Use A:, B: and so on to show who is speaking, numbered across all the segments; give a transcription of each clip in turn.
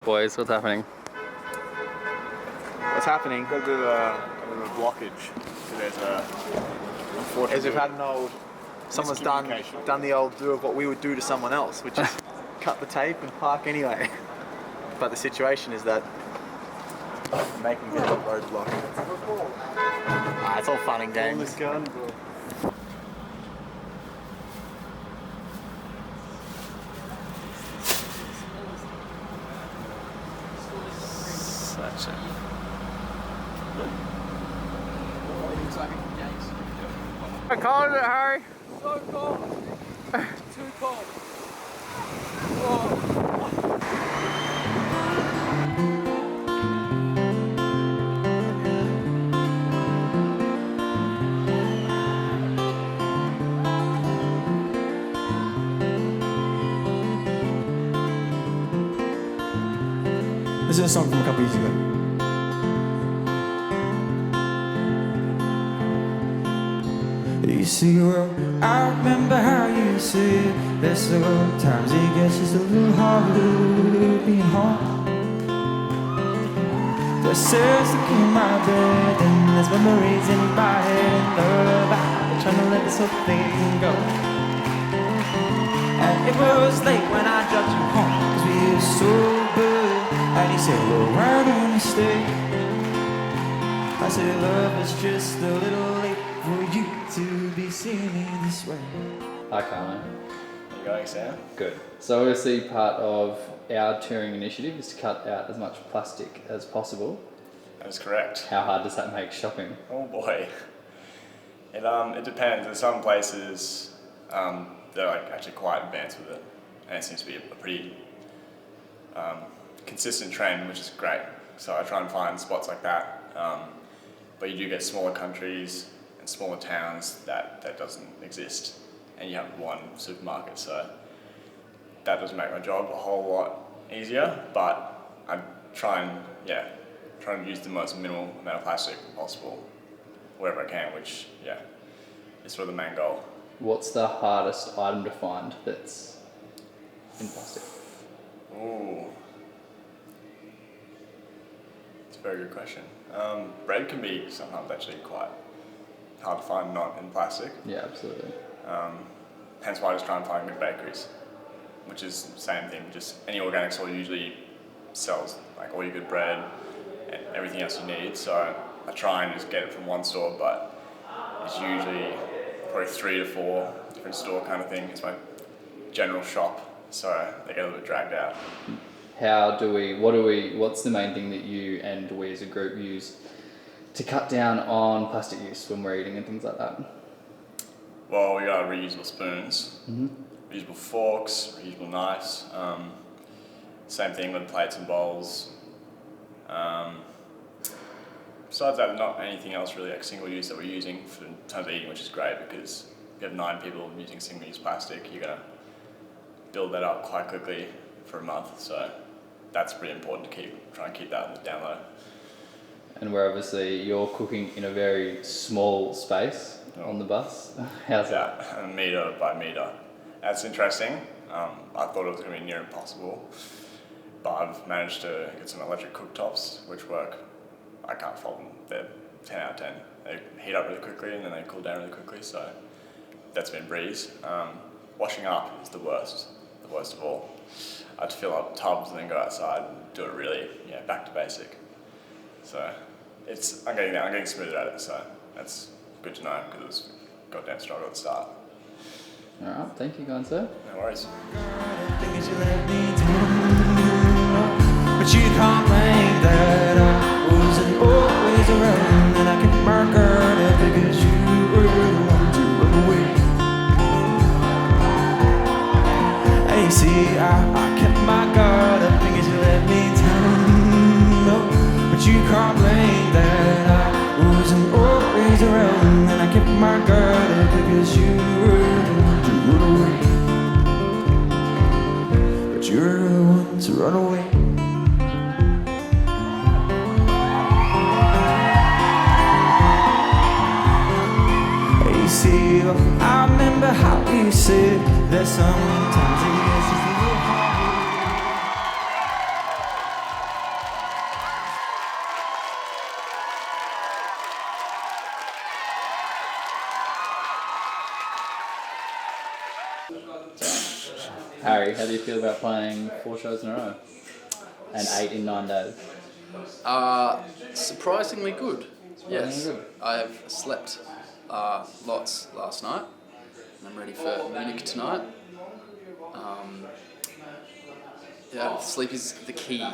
A: boys? What's happening?
B: What's happening?
C: Got a bit of a blockage. So there's a.
B: As we've had an old, someone's done the old do of what we would do to someone else, which is cut the tape and park anyway. But the situation is that I'm making a bit of a roadblock. It's all fun and games.
A: Such a... How cold is it, Harry?
D: So cold. Too cold.
E: This is a song from a couple years ago. You see, well, I remember how you said that sometimes it gets just a little harder being home. That says look in my bed and there's memories in my head and I'm trying to let this whole thing go. And it was late when I dropped you home, cause we were sober. And he said, well, why don't you stay? I said, love is just a little late for you to be seeing me this way.
A: Hi, Carlo.
C: You going, Sam?
A: Good. So obviously part of our touring initiative is to cut out as much plastic as possible.
C: That is correct.
A: How hard does that make shopping?
C: Oh boy. It depends. In some places, they're like actually quite advanced with it, and it seems to be a pretty consistent trend, which is great. So I try and find spots like that. But you do get smaller countries and smaller towns that doesn't exist, and you have one supermarket. So that doesn't make my job a whole lot easier. But I try and use the most minimal amount of plastic possible wherever I can, which is sort of the main goal.
A: What's the hardest item to find that's in plastic?
C: Ooh. It's a very good question. Bread can be sometimes actually quite hard to find not in plastic.
A: Yeah, absolutely.
C: Hence why I just try and find good bakeries, which is the same thing. Just any organic store usually sells like all your good bread and everything else you need. So I try and just get it from one store, but it's usually probably 3 to 4 different store kind of thing. It's my general shop, so they get a little bit dragged out.
A: What's the main thing that you and we as a group use to cut down on plastic use when we're eating and things like that?
C: Well, we got reusable spoons, reusable forks, reusable knives. Same thing with plates and bowls. Besides that, not anything else really like single use that we're using for in terms of eating, which is great because if you have 9 people using single use plastic, you're gonna build that up quite quickly for a month. So that's pretty important to try and keep that on the down low.
A: And we're obviously, you're cooking in a very small space on the bus. How's that?
C: Yeah, metre by metre. That's interesting. I thought it was going to be near impossible, but I've managed to get some electric cooktops which work. I can't fault them. They're 10 out of 10. They heat up really quickly and then they cool down really quickly, so that's been a breeze. Washing up is the worst of all. I have to fill up tubs and then go outside and do it really, back to basic. So I'm getting smoother at it, so that's good to know because it was a goddamn struggle at the start.
A: Alright, thank you guys, sir.
C: No worries.
E: But you can't blame that I wasn't always around, and I can mark her because you were the one to run away. Hey, see, I kept my guard up because you let me down. No, but you can't blame that I wasn't always around, and I kept my guard up because you were the one to run away. But you're the one to run away. See, I remember how you said that sometimes it gets just a little hard.
A: Harry, how do you feel about playing 4 shows in a row? And 8 in 9 days?
F: Surprisingly good. Yes.
A: Surprisingly good.
F: I have slept lots last night. And I'm ready for Munich tonight. Sleep is the key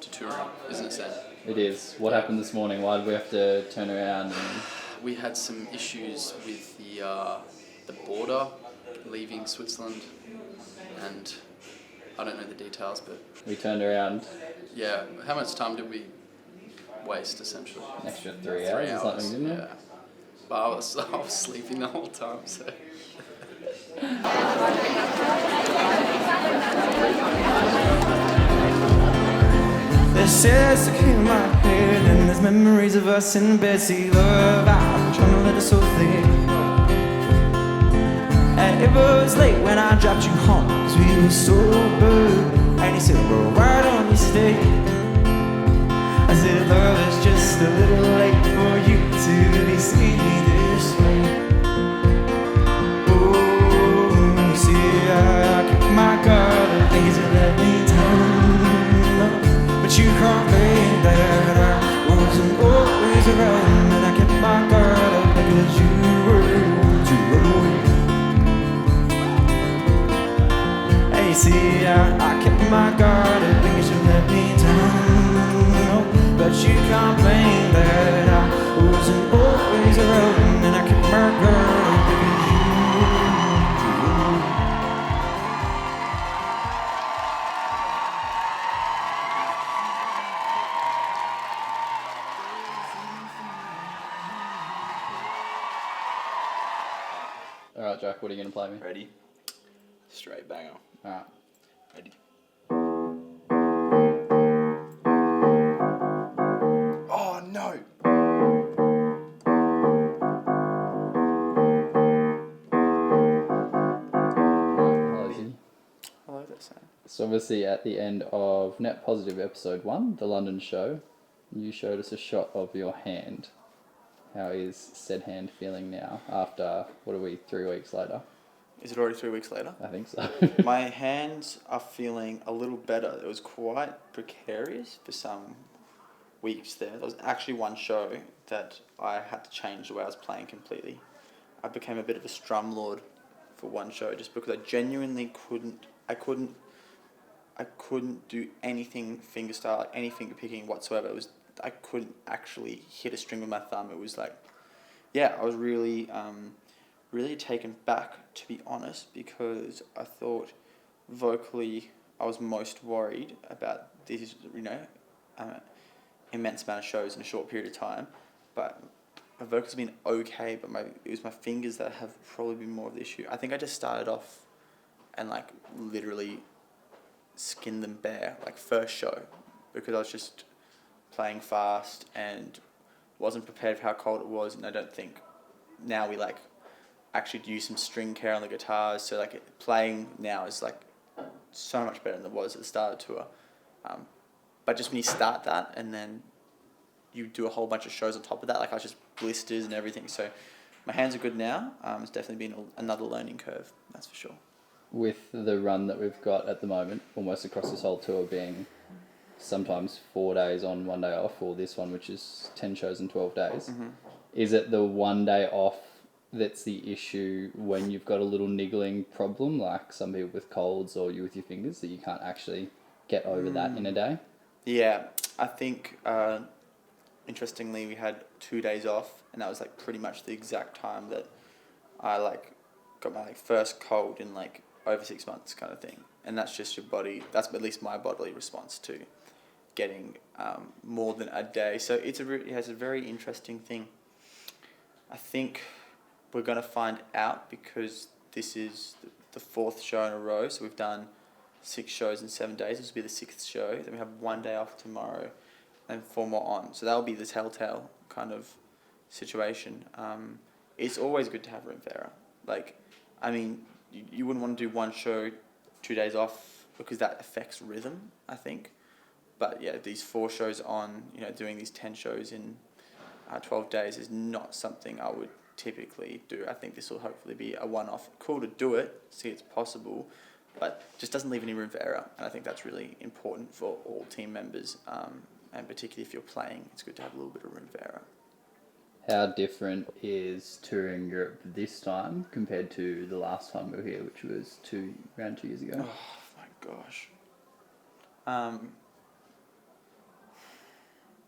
F: to touring, isn't it, Sam?
A: It is. What happened this morning? Why did we have to turn around? And
F: We had some issues with the border leaving Switzerland, and I don't know the details, but
A: we turned around
F: yeah, how much time did we waste essentially?
A: an extra 3 hours or something, didn't we?
F: Yeah. But I was sleeping the whole time, so.
E: There's stairs stuck in my head, and there's memories of us in bed. See, love, I'm trying to let it so thick. And it was late when I dropped you home, 'cause we were sober. And you said, bro, why don't you stay? I said, love, it's just a little late for you to be seeing me this way. Oh, you see, I kept my guard, I think it's let me down. But you can't blame that I wasn't always around, and I kept my guard up because you were too run away. Hey, see, I kept my guard up because you let me down. But you can't blame that I wasn't always around, and I kept my guard up because you were too run away.
A: Alright, Jack, what are you going to play me?
B: Ready? Straight banger.
A: Alright.
B: Ready. Oh no!
A: Hello, Ziggy.
B: Hello there, Sam.
A: So obviously at the end of Net Positive episode 1, the London show, you showed us a shot of your hand. How is said hand feeling now after, 3 weeks later?
B: Is it already 3 weeks later?
A: I think so.
B: My hands are feeling a little better. It was quite precarious for some weeks there. There was actually one show that I had to change the way I was playing completely. I became a bit of a strum lord for one show just because I genuinely couldn't do anything fingerstyle, like any finger picking whatsoever. I couldn't actually hit a string with my thumb. It was like, yeah, I was really taken back, to be honest, because I thought vocally I was most worried about this, immense amount of shows in a short period of time. But my vocals have been okay, but it was my fingers that have probably been more of the issue. I think I just started off and like literally skinned them bare, like first show, because I was just playing fast and wasn't prepared for how cold it was, and I don't think now we like actually use some string care on the guitars, so like playing now is like so much better than it was at the start of the tour. But just when you start that and then you do a whole bunch of shows on top of that, like I was just blisters and everything. So my hands are good now. It's definitely been another learning curve, that's for sure.
A: With the run that we've got at the moment, almost across this whole tour being sometimes 4 days on, 1 day off, or this one which is 10 shows in 12 days, is it the 1 day off that's the issue when you've got a little niggling problem, like some people with colds or you with your fingers, that you can't actually get over that in a day?
B: Yeah, I think interestingly we had 2 days off, and that was like pretty much the exact time that I like got my like first cold in like over 6 months kind of thing. And that's just your body, that's at least my bodily response to getting more than a day. So it has a very interesting thing. I think we're going to find out, because this is the 4th show in a row. So we've done 6 shows in 7 days. This will be the 6th show. Then we have 1 day off tomorrow and 4 more on. So that'll be the telltale kind of situation. It's always good to have room for error. Like, I mean, you wouldn't want to do one show, 2 days off, because that affects rhythm, I think. But yeah, these 4 shows on, doing these 10 shows in 12 days is not something I would typically do. I think this will hopefully be a one-off. Cool to do it, see it's possible, but just doesn't leave any room for error. And I think that's really important for all team members, and particularly if you're playing, it's good to have a little bit of room for error.
A: How different is touring Europe this time compared to the last time we were here, which was around 2 years ago?
B: Oh my gosh.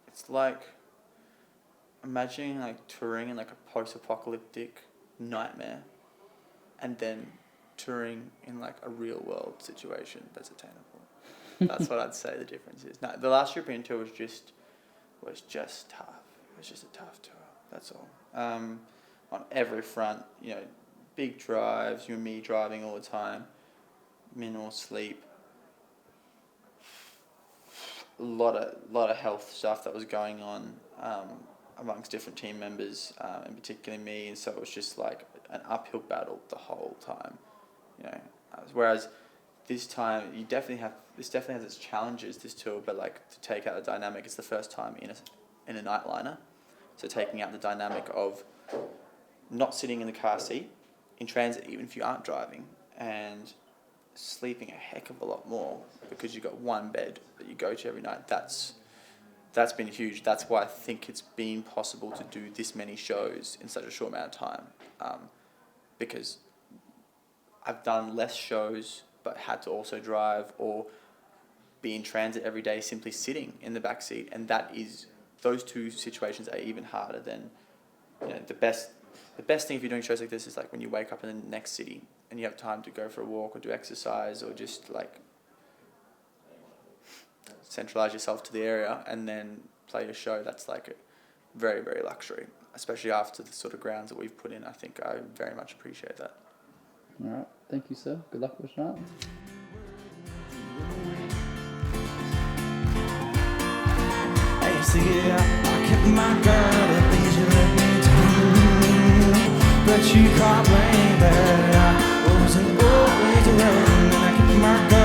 B: It's like imagining like touring in like a post-apocalyptic nightmare, and then touring in like a real world situation that's attainable. That's what I'd say the difference is. No, the last European tour was just tough. It was just a tough tour. That's all. On every front, you know, big drives, you and me driving all the time, minimal sleep, a lot of health stuff that was going on amongst different team members, and particularly me, and so it was just like an uphill battle the whole time, you know. Whereas this time, this definitely has its challenges, this tour, but like to take out the dynamic, it's the first time in a nightliner, so taking out the dynamic of not sitting in the car seat in transit, even if you aren't driving, and sleeping a heck of a lot more because you've got one bed that you go to every night. That's been huge. That's why I think it's been possible to do this many shows in such a short amount of time, because I've done less shows but had to also drive or be in transit every day simply sitting in the back seat, and those two situations are even harder than, you know, the best thing if you're doing shows like this is like when you wake up in the next city and you have time to go for a walk or do exercise or just like centralize yourself to the area and then play a show. That's like a very, very luxury, especially after the sort of grounds that we've put in. I think I very much appreciate that.
A: All right, thank you, sir. Good luck with tonight.
E: Hey, see, I kept my girl, the things you let me do, but you can't blame that I wasn't always around, and I kept my girl.